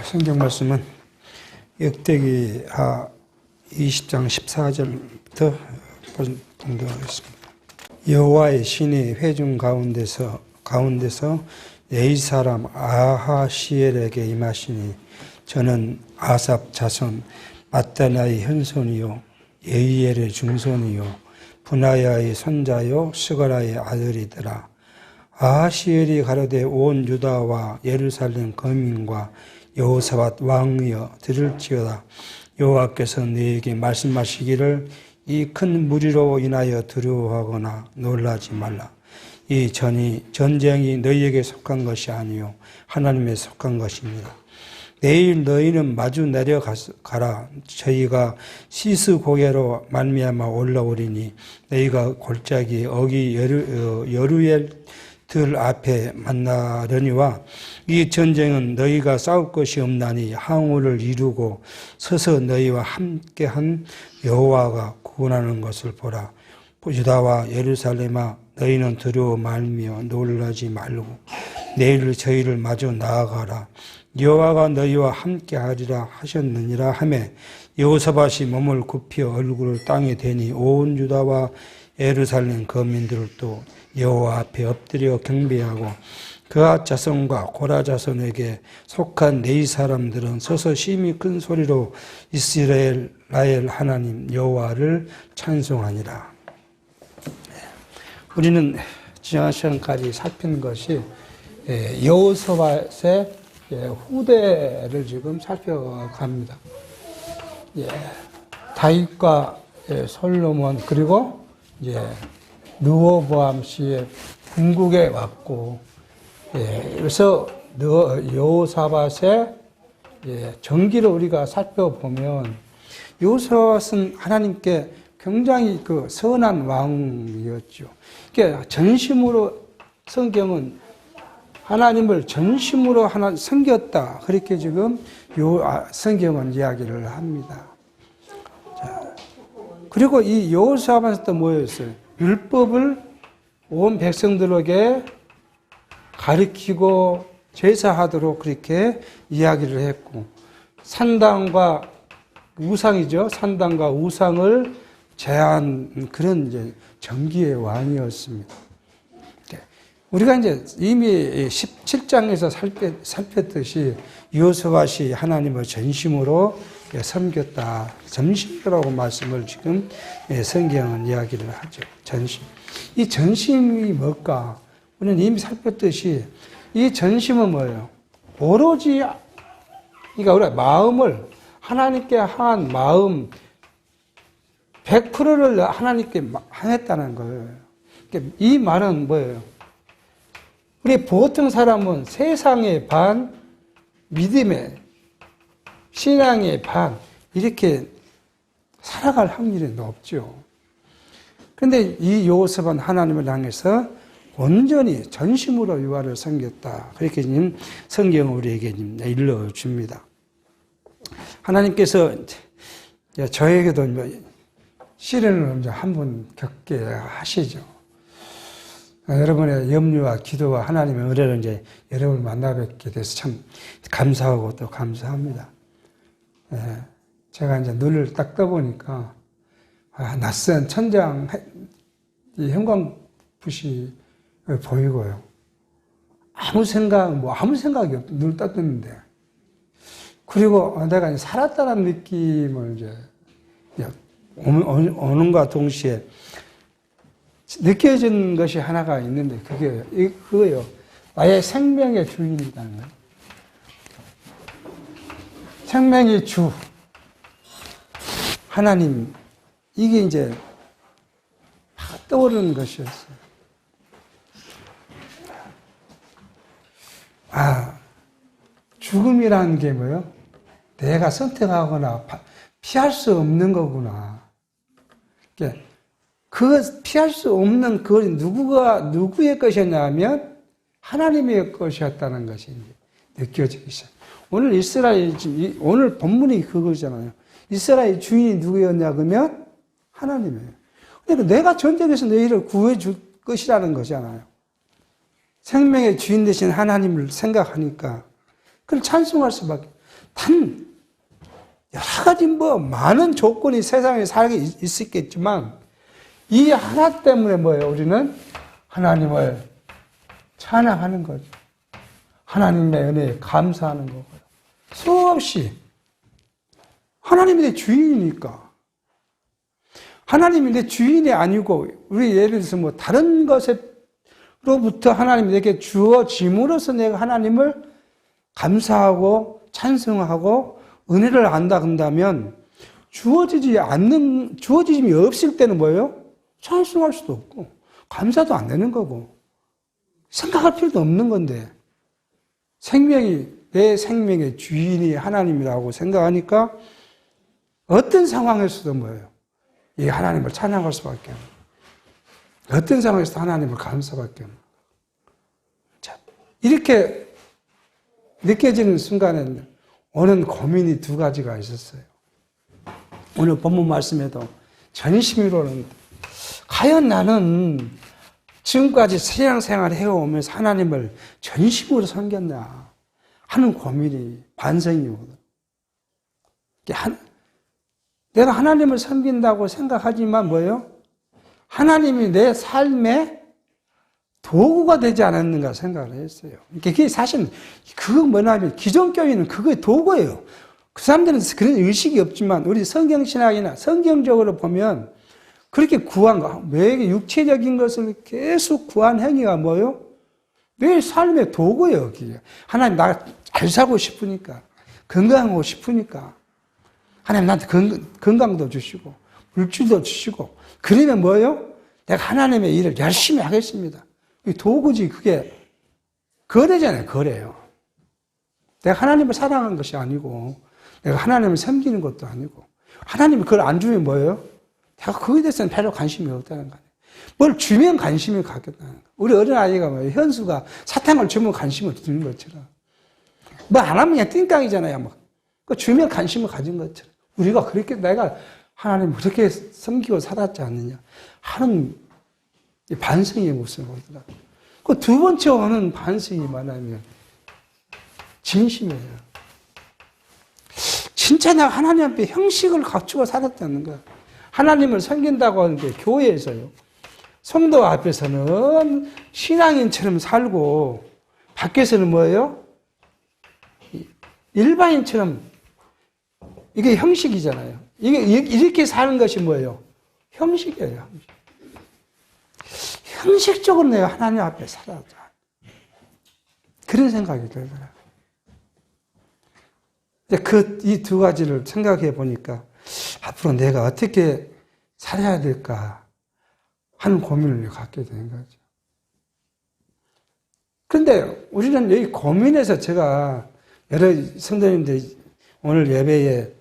성경 말씀은 역대기하 20장 14절부터 봉독하겠습니다. 여호와의 신이 회중 가운데서 네이 사람 아하시엘에게 임하시니 저는 아삽 자손 마따나의 현손이요 예이엘의 중손이요 분하야의 손자요 스가라의 아들이더라. 아하시엘이 가로되 온 유다와 예루살렘 거민과 여호사밧 왕이여 들을지어다. 여호와께서 너에게 말씀하시기를 이 큰 무리로 인하여 두려워하거나 놀라지 말라. 이 전쟁이 너희에게 속한 것이 아니요 하나님에 속한 것입니다. 내일 너희는 마주 내려가라. 저희가 시스 고개로 말미암아 올라오리니 너희가 골짜기 어기 여루엘 들 앞에 만나려니와 이 전쟁은 너희가 싸울 것이 없나니 항우를 이루고 서서 너희와 함께한 여호와가 구원하는 것을 보라. 유다와 예루살렘아 너희는 두려워 말며 놀라지 말고 내일 저희를 마주 나아가라. 여호와가 너희와 함께하리라 하셨느니라 하매 여호사밧이 몸을 굽혀 얼굴을 땅에 대니 온 유다와 예루살렘 거민들도 여호와 앞에 엎드려 경배하고 그앗 자손과 고라 자손에게 속한 네이 사람들은 서서 심히 큰 소리로 이스라엘 나의 하나님 여호와를 찬송하니라. 우리는 지난 시간까지 살핀 것이 여호사밧의 후대를 지금 살펴갑니다. 다윗과 솔로몬 그리고 르호보암 씨의 궁극에 왔고, 그래서 여호사밧의 전기를 우리가 살펴보면 여호사밧은 하나님께 굉장히 선한 왕이었죠. 그러니까 전심으로 성경은 하나님을 전심으로 섬겼다. 그렇게 지금 성경은 이야기를 합니다. 자, 그리고 이 여호사밧은 또 뭐였어요? 율법을 온 백성들에게 가르치고 제사하도록 그렇게 이야기를 했고, 산당과 우상이죠. 산당과 우상을 제한 그런 이제 정기의 왕이었습니다. 우리가 이제 이미 17장에서 살폈듯이 여호사밧이 하나님을 전심으로 섬겼다. 전심이라고 말씀을 지금 성경은 이야기를 하죠. 전심. 이 전심이 뭘까? 우리는 이미 살폈듯이 이 전심은 뭐예요? 오로지, 그러니까 우리가 마음을 하나님께 향한 마음 100%를 하나님께 향했다는 거예요. 그러니까 이 말은 뭐예요? 우리 보통 사람은 세상의 반, 믿음의, 신앙의 반, 이렇게 살아갈 확률이 높죠. 그런데 이 여호사밧은 하나님을 향해서 온전히 전심으로 여호와를 섬겼다. 그렇게 성경은 우리에게 일러줍니다. 하나님께서 저에게도 시련을 한번 겪게 하시죠. 여러분의 염려와 기도와 하나님의 은혜를 이제 여러분을 만나 뵙게 돼서 참 감사하고 또 감사합니다. 제가 이제 눈을 딱 떠보니까 낯선 천장 형광빛이 보이고요. 아무 생각이 없, 눈을 떴는데. 그리고 내가 이제 살았다는 느낌을 이제 오는과 동시에 느껴진 것이 하나가 있는데 그거요. 나의 생명의 주인이라는 거예요. 생명의 주. 하나님. 이게 이제 막 떠오르는 것이었어요. 죽음이라는 게 뭐예요? 내가 선택하거나 피할 수 없는 거구나. 그 피할 수 없는 그것이 누구의 것이었냐면 하나님의 것이었다는 것이 느껴지기 시작. 오늘 본문이 그거잖아요. 이스라엘 주인이 누구였냐 그러면 하나님이에요. 그러니까 내가 전쟁에서 너희를 구해줄 것이라는 거잖아요. 생명의 주인 되신 하나님을 생각하니까 그걸 찬송할 수밖에. 단 여러 가지 많은 조건이 세상에 살게 있었겠지만 이 하나 때문에 뭐예요? 우리는 하나님을 찬양하는 거죠. 하나님의 은혜에 감사하는 거고요. 수없이 하나님이 내 주인이니까. 하나님이 내 주인이 아니고 우리 예를 들어서 다른 것으로부터 하나님이 내게 주어짐으로써 내가 하나님을 감사하고 찬송하고 은혜를 안다 그런다면 주어짐이 없을 때는 뭐예요? 찬송할 수도 없고 감사도 안 되는 거고 생각할 필요도 없는 건데 내 생명의 주인이 하나님이라고 생각하니까 어떤 상황에서도 뭐예요? 이 하나님을 찬양할 수밖에 없는 어떤 상황에서도 하나님을 감사밖에 없는 자, 이렇게 느껴지는 순간에는 오는 고민이 두 가지가 있었어요. 오늘 본문 말씀에도 전심으로는 과연 나는 지금까지 신앙생활을 해오면서 하나님을 전심으로 섬겼나 하는 고민이 반성이 오거든. 내가 하나님을 섬긴다고 생각하지만 뭐예요? 하나님이 내 삶의 도구가 되지 않았는가 생각을 했어요. 그게 사실 그거 뭐냐면 기존교회는 그게 도구예요. 그 사람들은 그런 의식이 없지만 우리 성경신학이나 성경적으로 보면 그렇게 구한 거, 왜 육체적인 것을 계속 구한 행위가 뭐예요? 내 삶의 도구예요. 그게. 하나님 나 잘 살고 싶으니까, 건강하고 싶으니까 하나님 나한테 건강도 주시고 물질도 주시고 그러면 뭐예요? 내가 하나님의 일을 열심히 하겠습니다. 도구지 그게 거래잖아요. 거래요. 내가 하나님을 사랑하는 것이 아니고 내가 하나님을 섬기는 것도 아니고 하나님이 그걸 안 주면 뭐예요? 내가 그거에 대해서는 별로 관심이 없다는 거예요. 뭘 주면 관심을 갖겠다는 거예요. 우리 어린아이가 뭐예요? 현수가 사탕을 주면 관심을 두는 것처럼 뭐 안 하면 그냥 띵깡이잖아요. 그 주면 관심을 가진 것처럼 우리가 그렇게 내가 하나님을 그렇게 섬기고 살았지 않느냐 하는 반성의 모습을 보더라고요. 그 두 번째 오는 반성이 뭐냐면 진심이에요. 진짜 내가 하나님 앞에 형식을 갖추고 살았다는 거야. 하나님을 섬긴다고 하는 게 교회에서요. 성도 앞에서는 신앙인처럼 살고 밖에서는 뭐예요? 일반인처럼 이게 형식이잖아요. 이게 이렇게 사는 것이 뭐예요? 형식이에요. 형식. 형식적으로 내가 하나님 앞에 살아자. 그런 생각이 들더라고요. 이 두 가지를 생각해 보니까 앞으로 내가 어떻게 살아야 될까 하는 고민을 갖게 된 거죠. 그런데 우리는 이 고민에서 제가 여러 성도님들 오늘 예배에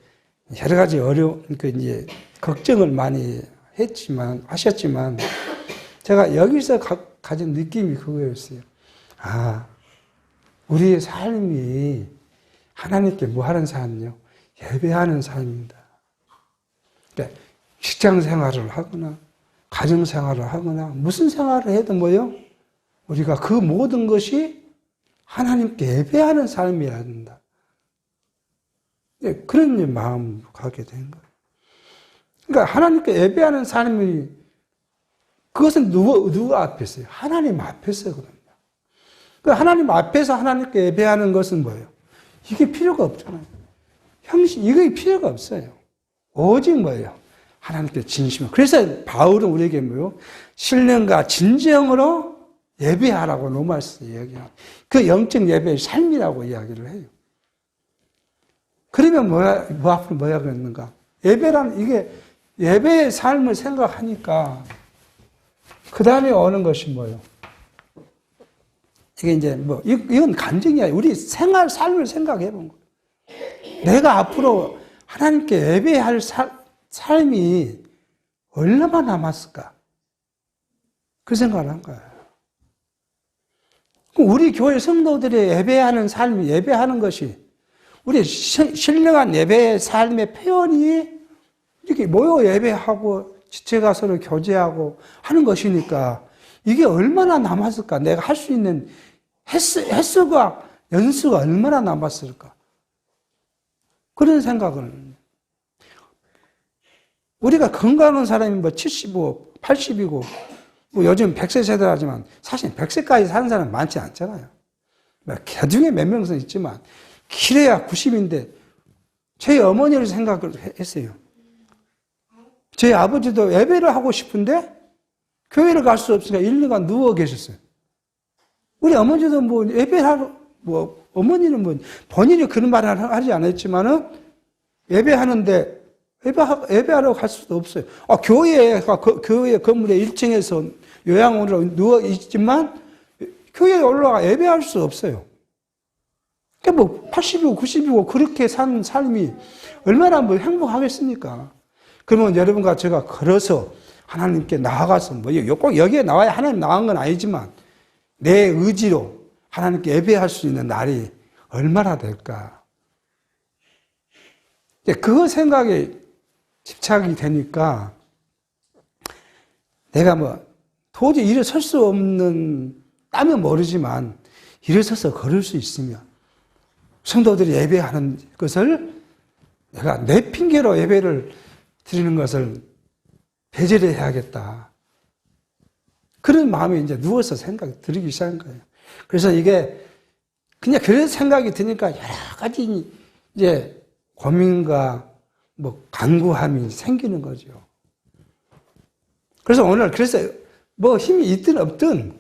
여러 가지 걱정을 많이 하셨지만 제가 여기서 가진 느낌이 그거였어요. 아, 우리의 삶이 하나님께 뭐 하는 삶이요? 예배하는 삶입니다. 그러니까 직장 생활을 하거나, 가정 생활을 하거나, 무슨 생활을 해도 뭐요? 우리가 그 모든 것이 하나님께 예배하는 삶이어야 한다. 그런 마음을 갖게 된 거예요. 그러니까 하나님께 예배하는 삶이 그것은 누구 앞에서요? 하나님 앞에서거든요. 그러니까 하나님 앞에서 하나님께 예배하는 것은 뭐예요? 이게 필요가 없잖아요. 이게 필요가 없어요. 오직 뭐예요? 하나님께 진심으로. 그래서 바울은 우리에게 뭐예요? 신령과 진정으로 예배하라고 로마서 이야기해요. 그 영적 예배의 삶이라고 이야기를 해요. 그러면 앞으로 뭐야 그랬는가? 이게 예배의 삶을 생각하니까 그 다음에 오는 것이 뭐예요? 이게 이제 이건 간증이 아니에요. 우리 삶을 생각해 본 거예요. 내가 앞으로 하나님께 예배할 삶이 얼마나 남았을까? 그 생각을 한 거예요. 우리 교회 성도들의 예배하는 삶이, 예배하는 것이 우리 신령한 예배의 삶의 표현이 이렇게 모여 예배하고 지체가 서로 교제하고 하는 것이니까 이게 얼마나 남았을까? 내가 할 수 있는 횟수가 연수가 얼마나 남았을까? 그런 생각을. 우리가 건강한 사람이 뭐 70이고 80이고 뭐 요즘 100세 세대라지만 사실 100세까지 사는 사람 많지 않잖아요. 개중에 몇 명은 있지만 길어야 90인데 제 어머니를 생각을 했어요. 제 아버지도 예배를 하고 싶은데 교회를 갈 수 없으니까 1년간 누워 계셨어요. 우리 어머니도 뭐 예배하러, 뭐, 어머니는 뭐, 본인이 그런 말을 하지 않았지만은 예배하는데, 예배하러 갈 수도 없어요. 교회 건물의 1층에서 요양원으로 누워 있지만, 교회에 올라가 예배할 수 없어요. 그러니까 뭐, 80이고 90이고 그렇게 산 삶이 얼마나 뭐 행복하겠습니까? 그러면 여러분과 제가 걸어서 하나님께 나아가서, 뭐, 꼭 여기에 나와야 하나님 나간 건 아니지만, 내 의지로 하나님께 예배할 수 있는 날이 얼마나 될까? 그 생각에 집착이 되니까 내가 뭐 도저히 일어설 수 없는 땀은 모르지만 일어서서 걸을 수 있으면 성도들이 예배하는 것을 내가 내 핑계로 예배를 드리는 것을 배제를 해야겠다. 그런 마음이 이제 누워서 생각이 들기 시작한 거예요. 그래서 이게 그냥 그런 생각이 드니까 여러 가지 이제 고민과 뭐 간구함이 생기는 거죠. 그래서 오늘 그래서 뭐 힘이 있든 없든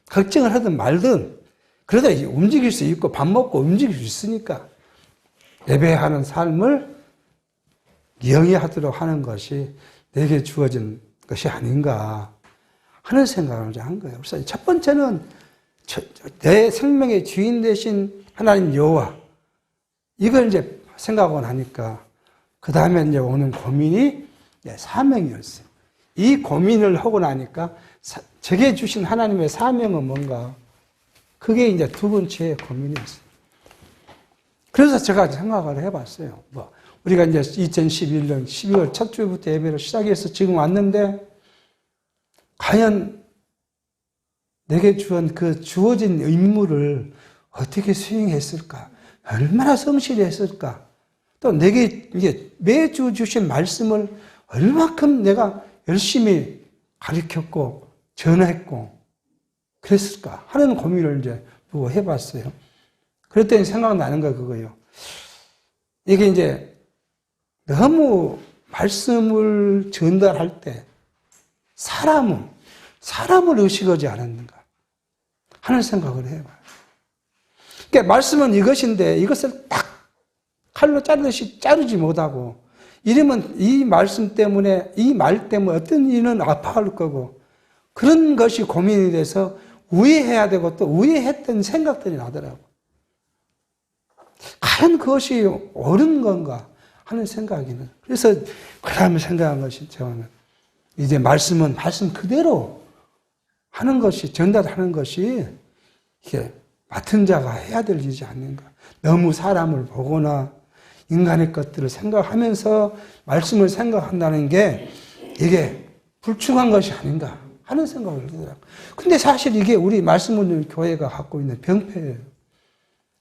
걱정을 하든 말든 그러다 움직일 수 있고 밥 먹고 움직일 수 있으니까 예배하는 삶을 영위하도록 하는 것이 내게 주어진 것이 아닌가 하는 생각을 한 거예요. 그래서 첫 번째는 내 생명의 주인 되신 하나님 여호와 이걸 이제 생각하고 나니까 그 다음에 이제 오는 고민이 사명이었어요. 이 고민을 하고 나니까 제게 주신 하나님의 사명은 뭔가 그게 이제 두 번째 고민이었어요. 그래서 제가 생각을 해봤어요. 뭐 우리가 이제 2011년 12월 첫 주부터 예배를 시작해서 지금 왔는데 과연 내게 주어진 임무를 어떻게 수행했을까? 얼마나 성실히 했을까? 또 내게 이게 매주 주신 말씀을 얼마큼 내가 열심히 가르쳤고 전했고 그랬을까? 하는 고민을 이제 해봤어요. 그랬더니 생각나는 거 그거예요. 이게 이제 너무 말씀을 전달할 때 사람을 의식하지 않았는가 하는 생각을 해봐요. 그러니까 말씀은 이것인데 이것을 딱 칼로 자르듯이 자르지 못하고 이러면 이 말씀 때문에 이 말 때문에 어떤 이는 아파할 거고 그런 것이 고민이 돼서 우회해야 되고 또 우회했던 생각들이 나더라고. 과연 그것이 옳은 건가 하는 생각이는. 그래서 그다음에 생각한 것이 저는 이제 말씀은 말씀 그대로 하는 것이 전달하는 것이 이게 맡은 자가 해야 될 일이지 않는가. 너무 사람을 보거나 인간의 것들을 생각하면서 말씀을 생각한다는 게 이게 불충한 것이 아닌가 하는 생각을 들더라고요. 근데 사실 이게 우리 말씀 듣는 교회가 갖고 있는 병폐예요.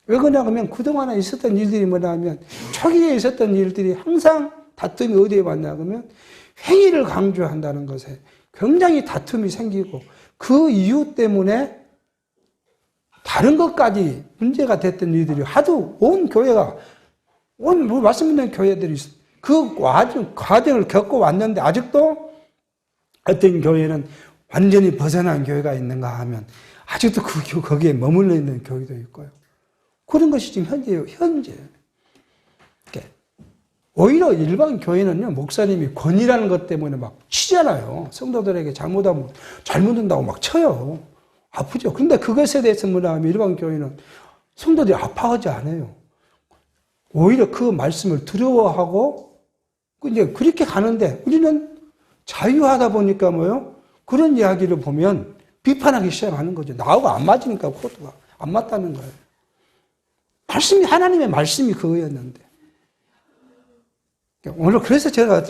왜 그러냐면 그동안에 있었던 일들이 뭐냐면 초기에 있었던 일들이 항상 다툼이 어디에 왔냐 그러면 행위를 강조한다는 것에 굉장히 다툼이 생기고 그 이유 때문에 다른 것까지 문제가 됐던 일들이 하도 온 교회가 온 말씀 있는 교회들이 그 과정을 겪어왔는데 아직도 어떤 교회는 완전히 벗어난 교회가 있는가 하면 아직도 거기에 머물러 있는 교회도 있고요. 그런 것이 지금 현재. 오히려 일반 교회는요, 목사님이 권위라는 것 때문에 막 치잖아요. 성도들에게 잘못한다고 막 쳐요. 아프죠. 그런데 그것에 대해서 뭐라 하면 일반 교회는 성도들이 아파하지 않아요. 오히려 그 말씀을 두려워하고, 이제 그렇게 가는데, 우리는 자유하다 보니까 뭐요? 그런 이야기를 보면 비판하기 시작하는 거죠. 나하고 안 맞으니까 코드가 안 맞다는 거예요. 하나님의 말씀이 그거였는데. 오늘 그래서 제가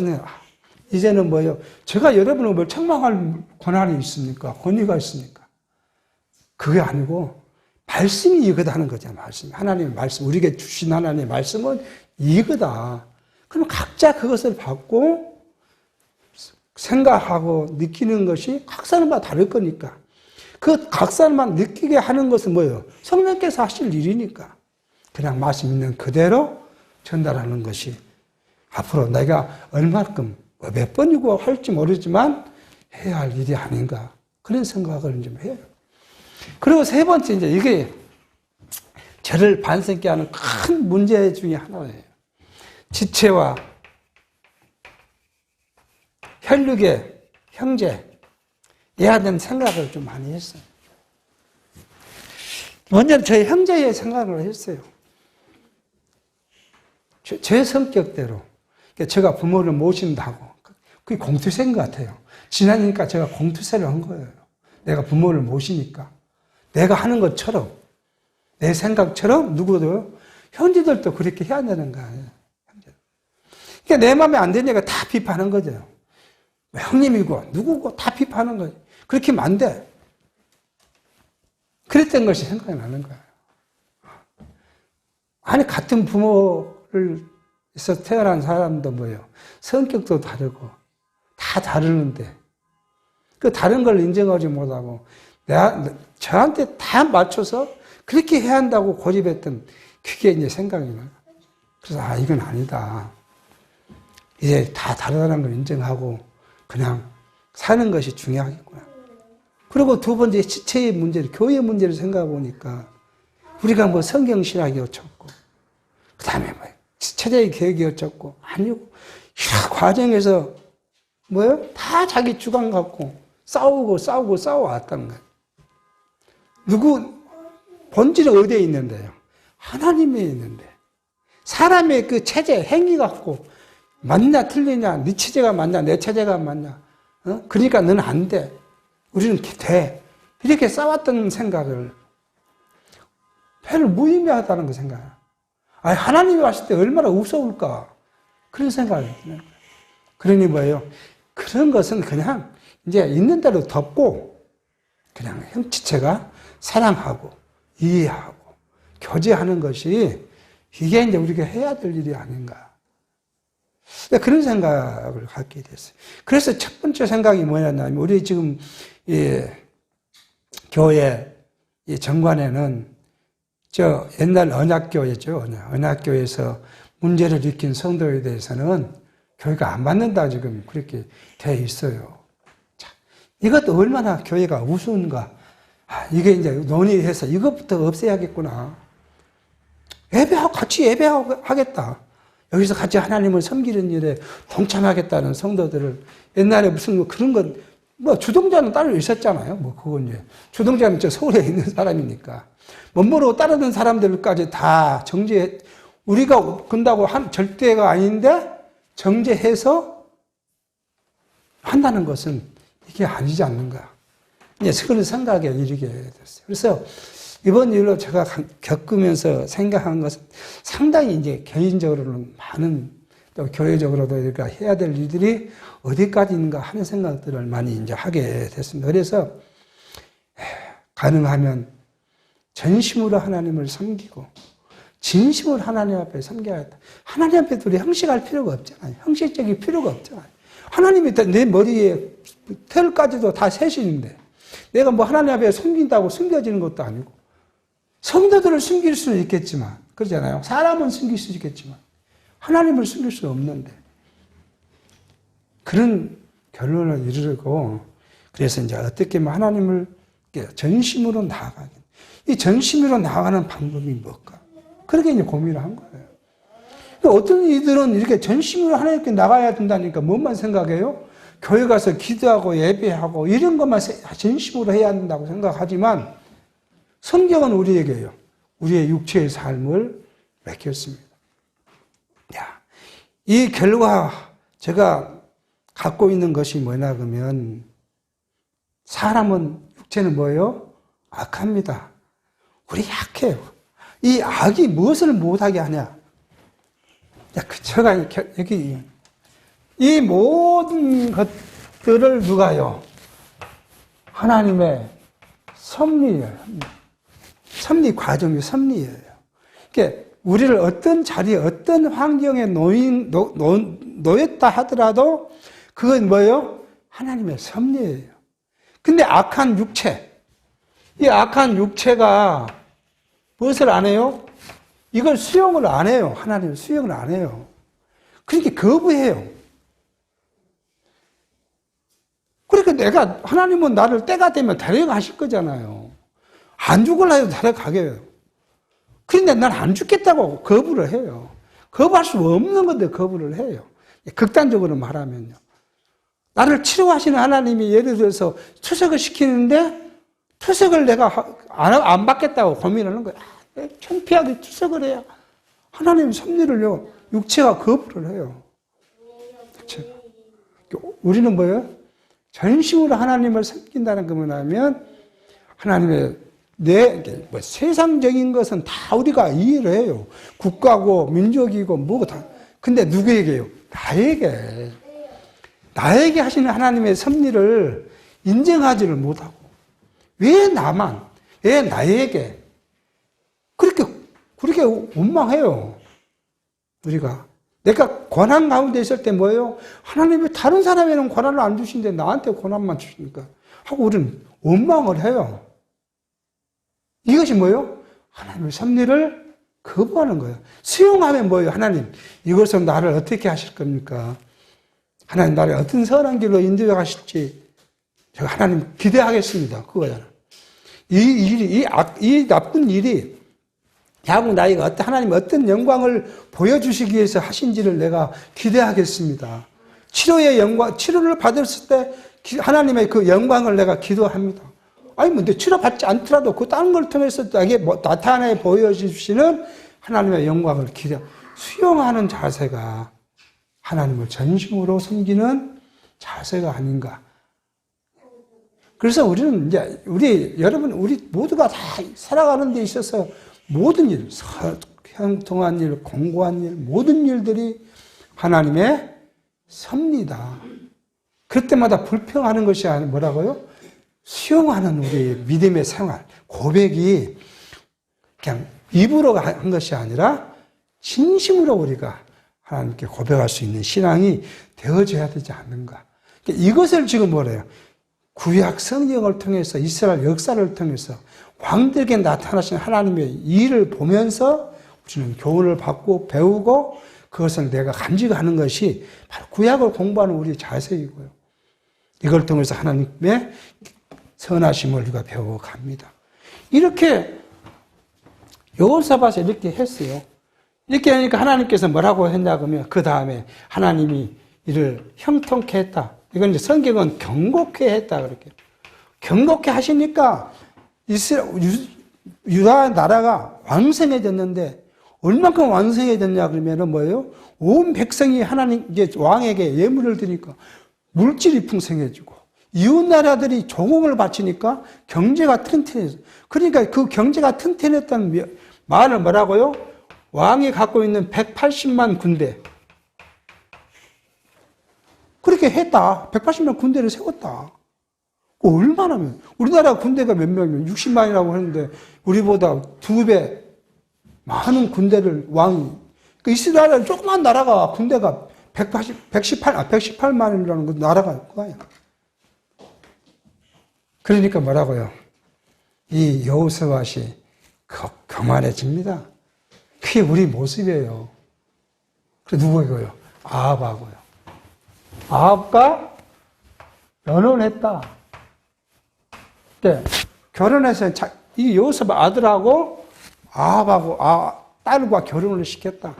이제는 뭐예요? 제가 여러분을 뭘 책망할 권한이 있습니까? 권위가 있습니까? 그게 아니고, 말씀이 이거다는 거죠, 말씀. 하나님의 말씀. 우리에게 주신 하나님의 말씀은 이거다. 그럼 각자 그것을 받고 생각하고 느끼는 것이 각 사람마다 다를 거니까. 그 각 사람만 느끼게 하는 것은 뭐예요? 성령께서 하실 일이니까. 그냥 말씀 있는 그대로 전달하는 것이 앞으로 내가 얼마큼 몇 번이고 할지 모르지만 해야 할 일이 아닌가. 그런 생각을 좀 해요. 그리고 세 번째, 이제 이게 저를 반성케 하는 큰 문제 중에 하나예요. 지체와 혈육의 형제, 해야 되는 생각을 좀 많이 했어요. 먼저 저희 형제의 생각을 했어요. 제 성격대로. 제가 부모를 모신다고. 그게 공투세인 것 같아요. 지나니까 제가 공투세를 한 거예요. 내가 부모를 모시니까. 내가 하는 것처럼, 내 생각처럼 누구도, 형제들도 그렇게 해야 되는 거예요. 그러니까 내 마음에 안 되니까 다 비판하는 거죠. 형님이고, 누구고 다 비판하는 거예요. 그렇게 하면 안 돼. 그랬던 것이 생각이 나는 거예요. 아니, 같은 부모를 에서 태어난 사람도 뭐예요? 성격도 다르고, 다 다르는데, 그 다른 걸 인정하지 못하고, 저한테 다 맞춰서 그렇게 해야 한다고 고집했던 그게 이제 생각이 나요. 그래서, 이건 아니다. 이제 다 다르다는 걸 인정하고, 그냥 사는 것이 중요하겠구나. 그리고 두 번째, 지체의 문제를, 교회 문제를 생각해 보니까, 우리가 뭐 성경신학이 어쩌고, 그 다음에 뭐예요? 체제의 계획이 어쩌고, 아니고, 이런 과정에서 뭐예요? 다 자기 주관 갖고 싸워왔다는 거예요. 본질은 어디에 있는데요? 하나님에 있는데. 사람의 그 체제, 행위 갖고 맞냐, 틀리냐, 네 체제가 맞냐, 내 체제가 맞냐. 그러니까 너는 안 돼. 우리는 돼. 이렇게 싸웠던 생각을, 별로 무의미하다는 거 생각해요. 하나님이 왔을 때 얼마나 우스울까. 그런 생각을 드는 거예요. 그러니 뭐예요? 그런 것은 그냥 이제 있는 대로 덮고, 그냥 형체가 사랑하고, 이해하고, 교제하는 것이, 이게 이제 우리가 해야 될 일이 아닌가. 그런 생각을 갖게 됐어요. 그래서 첫 번째 생각이 뭐냐면, 우리 지금, 교회, 정관에는 옛날 언약교회죠. 언약교회에서 문제를 일으킨 성도에 대해서는 교회가 안 받는다 지금 그렇게 돼 있어요. 자, 이것도 얼마나 교회가 우스운가. 이게 이제 논의해서 이것부터 없애야겠구나. 같이 예배하고 하겠다. 여기서 같이 하나님을 섬기는 일에 동참하겠다는 성도들을 옛날에 무슨 그런 건, 주동자는 따로 있었잖아요. 그건 이제. 주동자는 서울에 있는 사람이니까. 멋모르고 따르는 사람들까지 다 정죄, 우리가 근다고 절대가 아닌데 정죄해서 한다는 것은 이게 아니지 않는가. 이제 그런 생각에 이르게 됐어요. 그래서 이번 일로 제가 겪으면서 생각한 것은 상당히 이제 개인적으로는 많은 또 교회적으로도 우리가 해야 될 일들이 어디까지 있는가 하는 생각들을 많이 이제 하게 됐습니다. 그래서 가능하면 전심으로 하나님을 섬기고 진심으로 하나님 앞에 섬겨야겠다. 하나님 앞에 우리 형식할 필요가 없잖아요. 형식적인 필요가 없잖아요. 하나님이 내 머리에 털까지도 다 세시는데 내가 하나님 앞에 숨긴다고 숨겨지는 것도 아니고 성도들을 숨길 수는 있겠지만 그러잖아요. 사람은 숨길 수 있겠지만 하나님을 숨길 수 없는데 그런 결론을 이르고 그래서 이제 어떻게 하면 하나님을 전심으로 나아가게. 이 전심으로 나아가는 방법이 뭘까? 그렇게 이제 고민을 한 거예요. 어떤 이들은 이렇게 전심으로 하나님께 나가야 된다니까 뭔만 생각해요? 교회 가서 기도하고 예배하고 이런 것만 전심으로 해야 된다고 생각하지만 성경은 우리에게요. 우리의 육체의 삶을 맡겼습니다. 이 결과 제가 갖고 있는 것이 뭐냐 그러면 사람은 육체는 뭐예요? 악합니다. 우리 약해요. 이 악이 무엇을 못하게 하냐? 제가 여기 이 모든 것들을 누가요? 하나님의 섭리예요. 섭리 과정이 섭리예요. 이게 우리를 어떤 자리에, 어떤 환경에 놓였다 하더라도 그건 뭐예요? 하나님의 섭리예요. 근데 악한 육체, 이 악한 육체가 무엇을 안 해요? 이걸 수용을 안 해요. 하나님을 수용을 안 해요. 그러니까 거부해요. 그러니까 하나님은 나를 때가 되면 데려가실 거잖아요. 안 죽을라 해도 데려가게 해요. 그런데 난 안 죽겠다고 거부를 해요. 거부할 수 없는 건데 거부를 해요. 극단적으로 말하면요. 나를 치료하시는 하나님이 예를 들어서 투석을 시키는데 투석을 내가 안 받겠다고 고민하는 거야. 창피하게 투석을 해야 하나님 섭리를요. 육체가 거부를 해요. 육체가. 우리는 뭐예요? 전심으로 하나님을 섬긴다는 거 뭐냐면 하나님의 세상적인 것은 다 우리가 이해를 해요. 국가고 민족이고 뭐고 다. 근데 누구에게요? 나에게 하시는 하나님의 섭리를 인정하지를 못하고 왜 나만, 왜 나에게 그렇게 원망해요. 우리가. 내가 고난 가운데 있을 때 뭐예요? 하나님이 다른 사람에는 고난을 안 주시는데 나한테 고난만 주시니까 하고 우리는 원망을 해요. 이것이 뭐예요? 하나님의 섭리를 거부하는 거예요. 수용하면 뭐예요? 하나님, 이것은 나를 어떻게 하실 겁니까? 하나님 나를 어떤 선한 길로 인도해 가실지 제가 하나님 기대하겠습니다. 그거잖아요. 이 나쁜 일이 야국 나이가 하나님 어떤 영광을 보여주시기 위해서 하신지를 내가 기대하겠습니다. 치료를 받았을 때 하나님의 그 영광을 내가 기도합니다. 아니, 근데 치료받지 않더라도 그 다른 걸 통해서 나타내 보여주시는 하나님의 영광을 수용하는 자세가 하나님을 전심으로 섬기는 자세가 아닌가. 그래서 우리는 여러분, 우리 모두가 다 살아가는 데 있어서 모든 일, 형통한 일, 공고한 일, 모든 일들이 하나님의 섭리다. 그럴 때마다 불평하는 것이 아니라 뭐라고요? 수용하는 우리의 믿음의 생활, 고백이 그냥 입으로 한 것이 아니라 진심으로 우리가 하나님께 고백할 수 있는 신앙이 되어져야 되지 않는가. 이것을 지금 뭐래요? 구약 성경을 통해서 이스라엘 역사를 통해서 왕들에게 나타나신 하나님의 일을 보면서 우리는 교훈을 받고 배우고 그것을 내가 간직하는 것이 바로 구약을 공부하는 우리의 자세이고요. 이걸 통해서 하나님의 선하심을 우리가 배워갑니다. 이렇게 여호사밧이 이렇게 했어요. 이렇게 하니까 하나님께서 뭐라고 했냐 그러면 그 다음에 하나님이 이를 형통케 했다. 이건 이제 성경은 경고케 했다 그렇게. 경고케 하시니까 유다 나라가 왕성해졌는데 얼만큼 왕성해졌냐 그러면은 뭐예요? 온 백성이 하나님 이제 왕에게 예물을 드리니까 물질이 풍성해지고 이웃 나라들이 조공을 바치니까 경제가 튼튼해져. 그러니까 그 경제가 튼튼했던 말을 뭐라고요? 왕이 갖고 있는 180만 군대. 그렇게 했다. 180만 군대를 세웠다. 얼마나면? 우리나라 군대가 몇 명이면 60만이라고 하는데 우리보다 2배 많은 군대를 왕이. 그 이스라엘은 조그만 나라가 군대가 118만이라는 거 나라가 그거야. 그러니까 뭐라고요? 이 여호사밧이 교만해집니다. 그게 우리 모습이에요. 그래 누구예요? 아합하고요. 아합과 연혼했다. 네, 결혼해서 이 여호사밧 아들하고 아합하고 딸과 결혼을 시켰다.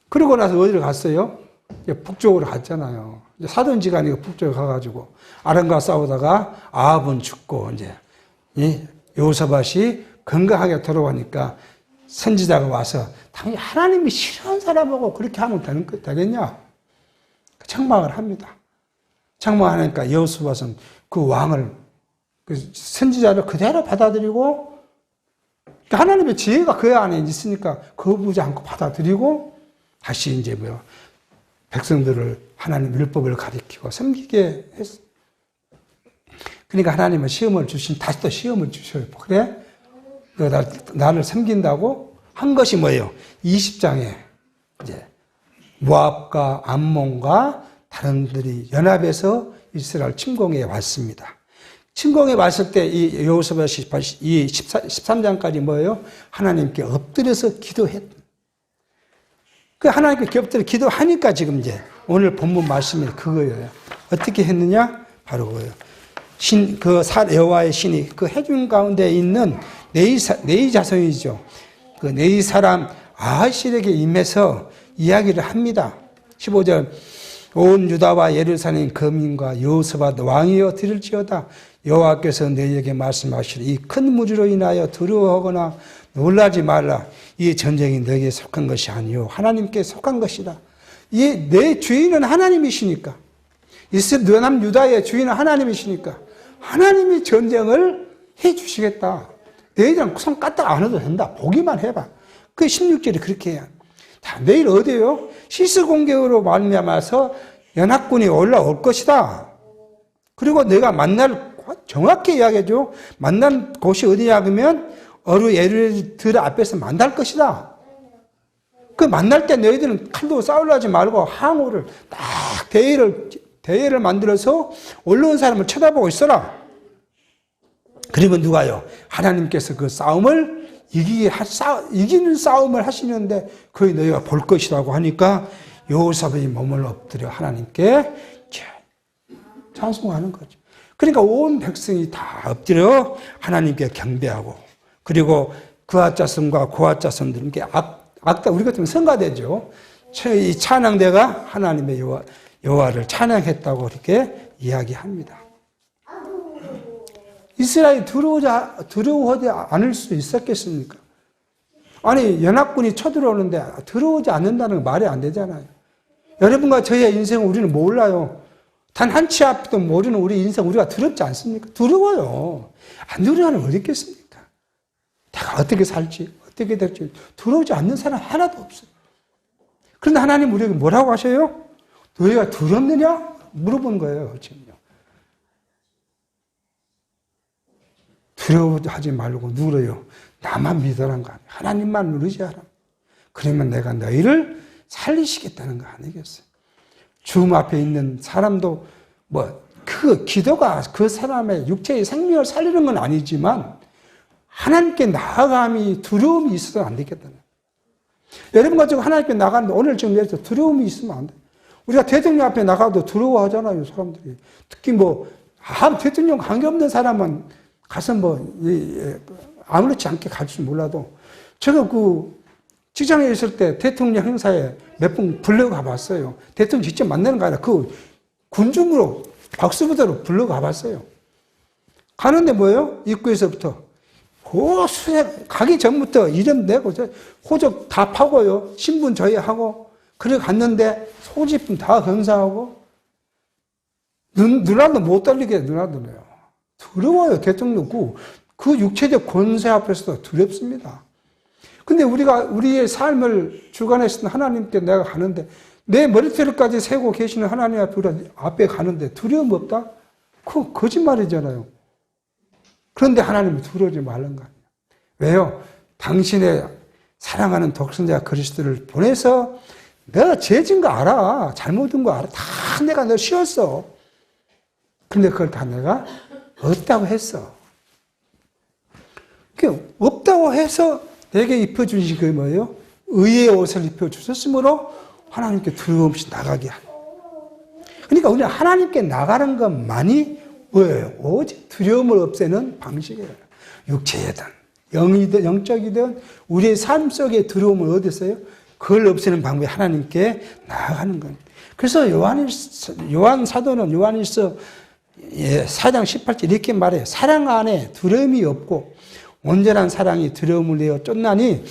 그러고 나서 어디로 갔어요? 북쪽으로 갔잖아요. 사돈지간이 북쪽에 가가지고 아람과 싸우다가 아합은 죽고 이제 이 여호사밧이 건강하게 돌아오니까 선지자가 와서 당연히 하나님이 싫어하는 사람하고 그렇게 하면 되겠냐? 책망을 합니다. 책망하니까 여호사밧은 그 왕을 그 선지자를 그대로 받아들이고 하나님의 지혜가 그 안에 있으니까 거부하지 않고 받아들이고 다시 이제 백성들을 하나님 율법을 가리키고 섬기게 했어. 그러니까 하나님은 시험을 다시 또 시험을 주셔요. 그래? 너 나를 섬긴다고 한 것이 뭐예요? 20장에 이제 모압과 암몬과 다른들이 연합해서 이스라엘 침공해 왔습니다. 침공해 왔을 때 이 여호수아시 이 13장까지 뭐예요? 하나님께 엎드려서 기도했. 그 하나님께 엎드려 기도하니까 지금 이제 오늘 본문 말씀이 그거예요. 어떻게 했느냐? 바로 그거예요. 여호와의 신이 그 해중 가운데 있는 네이 자손이죠. 그 네이 사람 아하실에게 임해서 이야기를 합니다. 15절 온 유다와 예루살렘 거민과 여호사밧 왕이여 들을지어다. 여호와께서 너희에게 말씀하시되 이 큰 무리로 인하여 두려워하거나 놀라지 말라. 이 전쟁이 너에게 속한 것이 아니요 하나님께 속한 것이다. 이 내 주인은 하나님이시니까, 이스라엘 유다의 주인은 하나님이시니까 하나님이 전쟁을 해주시겠다. 너희들은 손 까딱 안 해도 된다. 보기만 해봐. 그 16절이 그렇게 해요. 자, 내일 어디에요? 시스 공격으로 말미암아서 연합군이 올라올 것이다. 그리고 내가 만날, 정확히 이야기해줘. 만날 곳이 어디냐 그러면 어루 예루들 앞에서 만날 것이다. 그 만날 때 너희들은 칼로 싸우려 하지 말고 항우를 딱 대회를 만들어서 올라온 사람을 쳐다보고 있어라. 그러면 누가요? 하나님께서 그 싸움을 이기는 싸움을 하시는데 거의 너희가 볼 것이라고 하니까 여호사밧이 몸을 엎드려 하나님께 찬송하는 거죠. 그러니까 온 백성이 다 엎드려 하나님께 경배하고, 그리고 그앗 자손과 고앗 자손들에게 우리 같으면 성가대죠. 이 찬양대가 하나님의 여호와를 찬양했다고 이렇게 이야기합니다. 이스라엘이 두려워하지 않을 수 있었겠습니까? 아니, 연합군이 쳐들어오는데 들어오지 않는다는 건 말이 안 되잖아요. 여러분과 저의 인생은 우리는 몰라요. 단 한 치 앞도 모르는 우리 인생, 우리가 두렵지 않습니까? 두려워요. 안 두려워하는 어디 있겠습니까? 내가 어떻게 살지, 어떻게 될지 두려우지 않는 사람 하나도 없어요. 그런데 하나님 우리에게 뭐라고 하셔요? 너희가 두렵느냐? 물어본 거예요, 지금요. 두려워하지 말고 누구래요? 나만 믿으라는 거 아니에요. 하나님만 의지하라. 그러면 내가 너희를 살리시겠다는 거 아니겠어요? 죽음 앞에 있는 사람도 그 기도가 그 사람의 육체의 생명을 살리는 건 아니지만 하나님께 나아감이 두려움이 있어서 안 되겠다는 거예요. 여러분 가지고 하나님께 나가는데 오늘 지금 예를 들어 두려움이 있으면 안 돼요. 우리가 대통령 앞에 나가도 두려워하잖아요, 사람들이. 특히 대통령 관계없는 사람은 가서 아무렇지 않게 갈 줄 몰라도, 제가 직장에 있을 때 대통령 행사에 몇 분 불러가 봤어요. 대통령 직접 만나는 거 아니라 군중으로 박수부대로 불러가 봤어요. 가는데 뭐예요? 입구에서부터. 가기 전부터 이름 내고, 호적 다 파고요. 신분 저희하고. 그래 갔는데 소지품 다 검사하고. 누나도 못 달리게 누나들이에요. 두려워요, 대통령. 그 육체적 권세 앞에서도 두렵습니다. 근데 우리의 삶을 주관하시는 하나님께 내가 가는데, 내 머리털까지 세고 계시는 하나님 앞에 가는데 두려움 없다? 그거 거짓말이잖아요. 그런데 하나님은 두려워하지 말는 거 아니에요. 왜요? 당신의 사랑하는 독생자 그리스도를 보내서 내가 죄진 거 알아. 잘못한 거 알아. 다 내가 너 씌웠어. 근데 그걸 다 내가 없다고 했어. 없다고 해서 내게 입혀주신 게 뭐예요? 의의 옷을 입혀주셨으므로 하나님께 두려움 없이 나가게 하는. 그러니까 우리는 하나님께 나가는 것만이 뭐예요? 오직 두려움을 없애는 방식이에요. 육체이든 영이든 영적이든 우리의 삶 속에 두려움을 어디서요? 그걸 없애는 방법이 하나님께 나아가는 겁니다. 그래서 요한 사도는 요한일서 4장 18절 이렇게 말해요. 사랑 안에 두려움이 없고 온전한 사랑이 두려움을 내어 쫓나니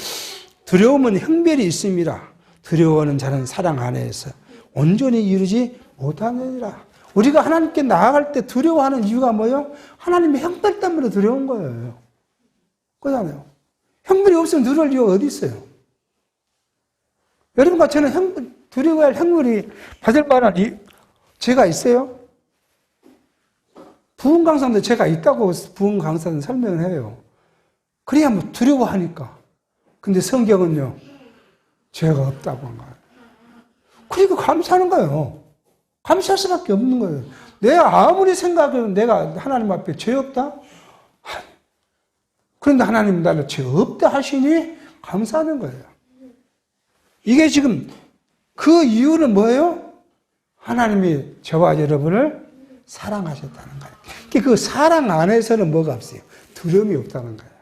두려움은 형별이 있습니다. 두려워하는 자는 사랑 안에서 온전히 이루지 못하느니라. 우리가 하나님께 나아갈 때 두려워하는 이유가 뭐예요? 하나님의 형벌 때문에 두려운 거예요. 그렇잖아요. 형벌이 없으면 두려울 이유가 어디 있어요? 여러분과 저는 두려워할 형벌이 받을 만한 죄가 있어요? 부흥 강사인데 제가 있다고 부흥 강사는 설명을 해요. 그래야 뭐 두려워하니까. 근데 성경은요, 죄가 없다고 한 거예요. 그리고 감사하는 거예요. 감사할 수밖에 없는 거예요. 내가 아무리 생각해도 내가 하나님 앞에 죄 없다? 그런데 하나님 나를 죄 없다 하시니 감사하는 거예요. 이게 지금 그 이유는 뭐예요? 하나님이 저와 여러분을 사랑하셨다는 거예요. 그 사랑 안에서는 뭐가 없어요? 두려움이 없다는 거예요.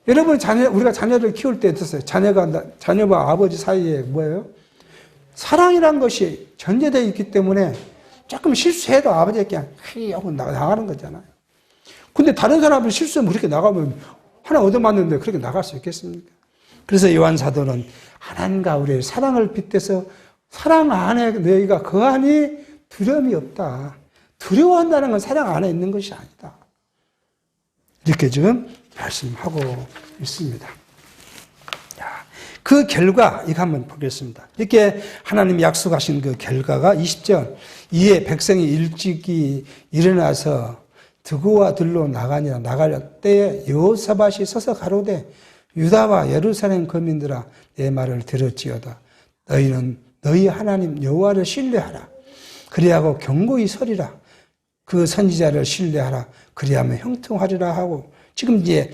여러분, 우리가 자녀를 키울 때 어떠세요? 자녀와 아버지 사이에 뭐예요? 사랑이란 것이 전제되어 있기 때문에 조금 실수해도 아버지가 그냥 하고 나가는 거잖아요. 근데 다른 사람은 실수하면 그렇게 나가면 하나 얻어맞는데 그렇게 나갈 수 있겠습니까? 그래서 요한 사도는 하나님과 우리의 사랑을 빗대서 사랑 안에 너희가 거하니 두려움이 없다. 두려워한다는 건 사랑 안에 있는 것이 아니다. 이렇게 지금 말씀하고 있습니다. 그 결과, 이거 한번 보겠습니다. 이렇게 하나님이 약속하신 그 결과가 20절. 이에 백성이 일찍이 일어나서 드고와 들로 나가니라. 나갈 때에 여호사밧이 서서 가로되 유다와 예루살렘 거민들아 내 말을 들었지어다. 너희는 너희 하나님 여호와를 신뢰하라. 그리하고 경고히 서리라. 그 선지자를 신뢰하라. 그리하면 형통하리라 하고 지금 이제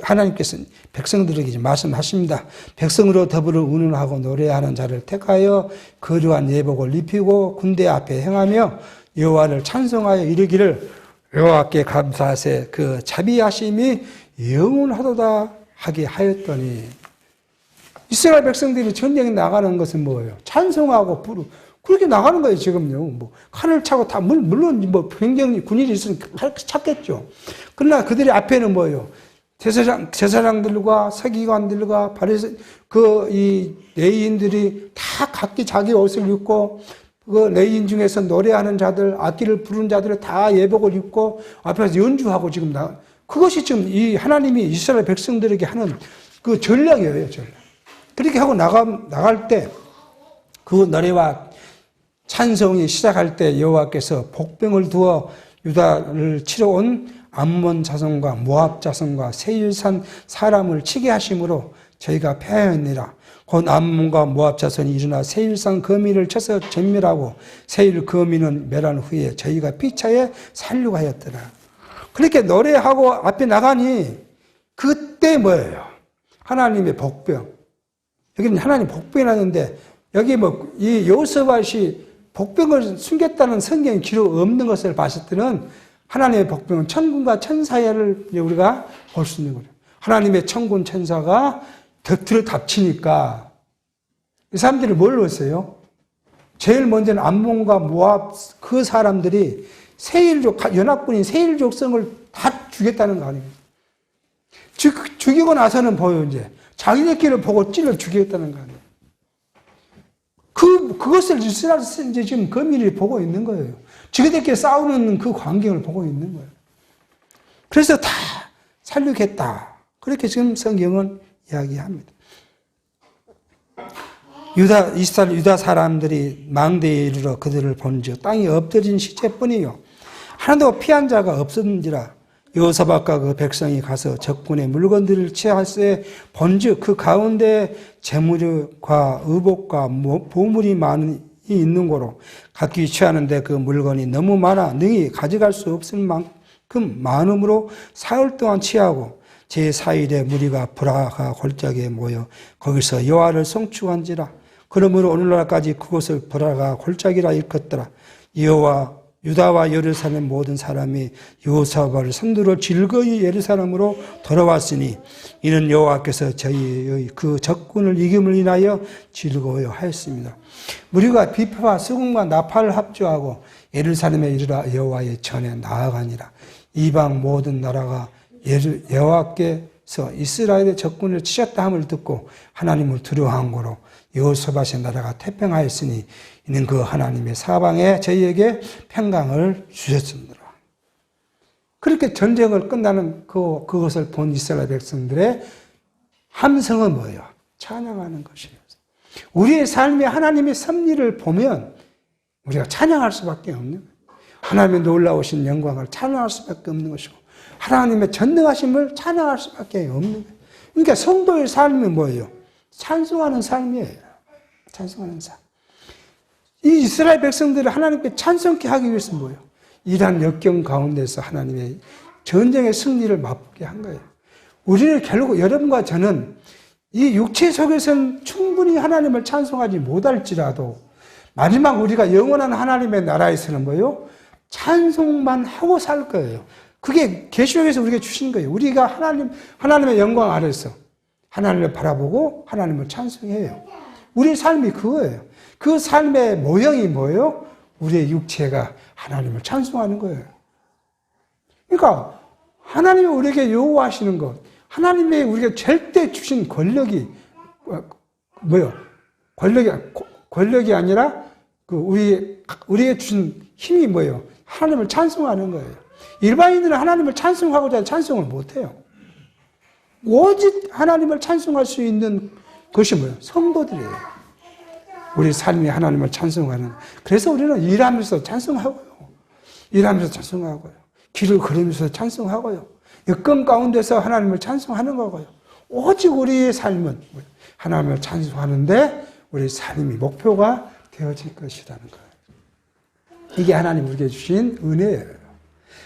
하나님께서 백성들에게 말씀하십니다. 백성으로 더불어 운운하고 노래하는 자를 택하여 거룩한 예복을 입히고 군대 앞에 행하며 여호와를 찬송하여 이르기를 여호와께 감사하세 그 자비하심이 영원하도다 하게 하였더니 이스라엘 백성들이 전쟁에 나가는 것은 뭐예요? 찬송하고 부르고 그렇게 나가는 거예요, 지금요. 뭐, 칼을 차고 다, 물론 뭐, 굉장히 군인이 있으면 칼 찾겠죠. 그러나 그들의 앞에는 뭐예요? 제사장들과 서기관들과 이 레위인들이 다 각기 자기 옷을 입고, 그 레위인 중에서 노래하는 자들, 악기를 부르는 자들을 다 예복을 입고, 앞에서 연주하고 지금 그것이 지금 이 하나님이 이스라엘 백성들에게 하는 그 전략이에요, 전략. 그렇게 하고 나갈 때, 그 노래와 찬송이 시작할 때 여호와께서 복병을 두어 유다를 치러 온 암몬 자손과 모압 자손과 세일산 사람을 치게 하심으로 저희가 패하였느니라. 곧 암몬과 모압 자손이 일어나 세일산 거민을 쳐서 전멸하고 세일 거민은 멸한 후에 저희가 피차에 살려고 하였더라. 그렇게 노래하고 앞에 나가니 그때 뭐예요? 하나님의 복병. 여기는 하나님 복병이 나는데 여기 이 여호사밧이 복병을 숨겼다는 성경 기록 없는 것을 봤을 때는 하나님의 복병은 천군과 천사를 우리가 볼 수 있는 거예요. 하나님의 천군 천사가 곁으로 닥치니까 이 사람들이 뭘 했어요? 제일 먼저는 암몬과 모압 그 사람들이 연합군인 세일 족성을 다 죽였다는 거 아니에요? 죽이고 나서는 보여 이제 자기네끼리 보고 찔러 죽이겠다는 거 아니에요? 그것을 이스라엘 이제 지금 거민이 보고 있는 거예요. 지그들끼리 싸우는 그 광경을 보고 있는 거예요. 그래서 다 살리겠다. 그렇게 지금 성경은 이야기합니다. 유다 사람들이 망대에 이르러 그들을 본즉 땅이 엎드린 시체뿐이요 하나도 피한 자가 없었는지라. 여호사밧과 그 백성이 가서 적군의 물건들을 취하세 본즉 그 가운데 재물과 의복과 보물이 많이 있는 고로 각기 취하는데 그 물건이 너무 많아 능히 가져갈 수 없을 만큼 많음으로 사흘 동안 취하고 제4일에 무리가 브라가 골짜기에 모여 거기서 여호와를 송축한지라. 그러므로 오늘날까지 그곳을 브라가 골짜기라 일컫더라. 유다와 예루살렘 모든 사람이 여호사밧을 선두로 즐거이 예루살렘으로 돌아왔으니 이는 여호와께서 저희의 그 적군을 이김을 인하여 즐거워 하였습니다. 무리가 비파와 수금과 나팔을 합주하고 예루살렘에 이르러 여호와의 전에 나아가니라. 이방 모든 나라가 여호와께서 이스라엘의 적군을 치셨다 함을 듣고 하나님을 두려워한 고로 여호사밧의 나라가 태평하였으니 이는 그 하나님의 사방에 저희에게 평강을 주셨습니다. 그렇게 전쟁을 끝나는 그것을 본 이스라엘 백성들의 함성은 뭐예요? 찬양하는 것이에요. 우리의 삶에 하나님의 섭리를 보면 우리가 찬양할 수밖에 없는 거예요. 하나님의 놀라우신 영광을 찬양할 수밖에 없는 것이고 하나님의 전능하심을 찬양할 수밖에 없는 거예요. 그러니까 성도의 삶이 뭐예요? 찬송하는 삶이에요. 찬송하는 삶. 이 이스라엘 백성들을 하나님께 찬송케 하기 위해서 뭐예요? 이러한 역경 가운데서 하나님의 전쟁의 승리를 맛보게 한 거예요. 우리는 결국 여러분과 저는 이 육체 속에서는 충분히 하나님을 찬송하지 못할지라도 마지막 우리가 영원한 하나님의 나라에서는 뭐예요? 찬송만 하고 살 거예요. 그게 계시록에서 우리에게 주신 거예요. 우리가 하나님의 영광 아래서 하나님을 바라보고 하나님을 찬송해요. 우리 삶이 그거예요. 그 삶의 모형이 뭐예요? 우리의 육체가 하나님을 찬송하는 거예요. 그러니까 하나님이 우리에게 요구하시는 것, 하나님이 우리에게 절대 주신 권력이 뭐예요? 권력이 아니라 우리에게 주신 힘이 뭐예요? 하나님을 찬송하는 거예요. 일반인들은 하나님을 찬송하고자 찬송을 못해요. 오직 하나님을 찬송할 수 있는 것이 뭐예요? 성도들이에요. 우리 삶이 하나님을 찬송하는. 그래서 우리는 일하면서 찬송하고요. 일하면서 찬송하고요. 길을 걸으면서 찬송하고요. 여건 가운데서 하나님을 찬송하는 거고요. 오직 우리의 삶은 하나님을 찬송하는데 우리 삶이 목표가 되어질 것이라는 거예요. 이게 하나님 우리에게 주신 은혜예요.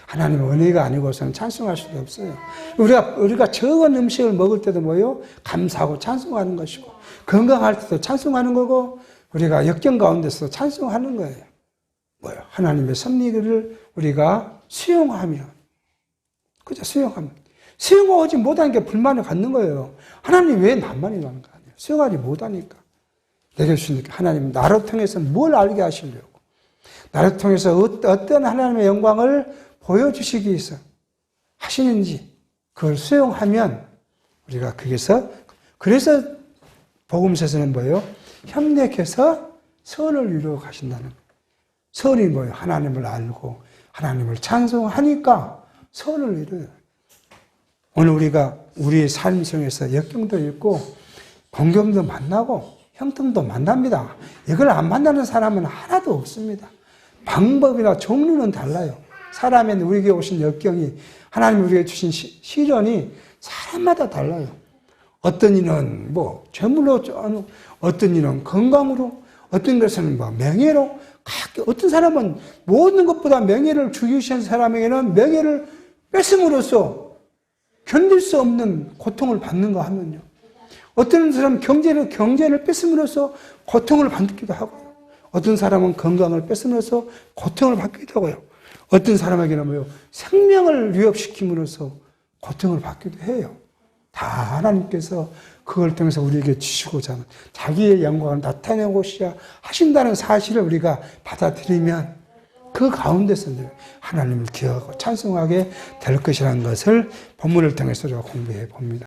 하나님의 은혜가 아니고서는 찬송할 수도 없어요. 우리가 적은 음식을 먹을 때도 뭐예요? 감사하고 찬송하는 것이고, 건강할 때도 찬송하는 거고, 우리가 역경 가운데서 찬송하는 거예요. 뭐예요? 하나님의 섭리를 우리가 수용하면, 그죠? 수용하지 못하는 게 불만을 갖는 거예요. 하나님 왜 나만 이러는 거 아니에요? 수용하지 못하니까. 내게 주시니까 하나님 나를 통해서 뭘 알게 하시려고. 나를 통해서 어떤 하나님의 영광을 보여주시기 위해서 하시는지 그걸 수용하면 우리가 그래서 복음서에서는 뭐예요? 협력해서 선을 이루어 가신다는 거예요. 선이 뭐예요? 하나님을 알고 하나님을 찬송하니까 선을 이루어요. 오늘 우리가 우리의 삶 속에서 역경도 있고 공경도 만나고 형통도 만납니다. 이걸 안 만나는 사람은 하나도 없습니다. 방법이나 종류는 달라요. 사람의 우리에게 오신 역경이, 하나님이 우리에게 주신 시련이 사람마다 달라요. 어떤 이는 재물로, 어떤 이는 건강으로, 어떤 것은 명예로, 어떤 사람은 모든 것보다 명예를 중요시한 사람에게는 명예를 뺏음으로써 견딜 수 없는 고통을 받는가 하면요. 어떤 사람은 경제를 뺏음으로써 고통을 받기도 하고요. 어떤 사람은 건강을 뺏으면서 고통을 받기도 하고요. 어떤 사람에게는 생명을 위협시킴으로써 고통을 받기도 해요. 다 하나님께서 그걸 통해서 우리에게 주시고자 하는 자기의 영광을 나타내고자 하신다는 사실을 우리가 받아들이면 그 가운데서 하나님을 기억하고 찬송하게 될 것이라는 것을 본문을 통해서 우리가 공부해 봅니다.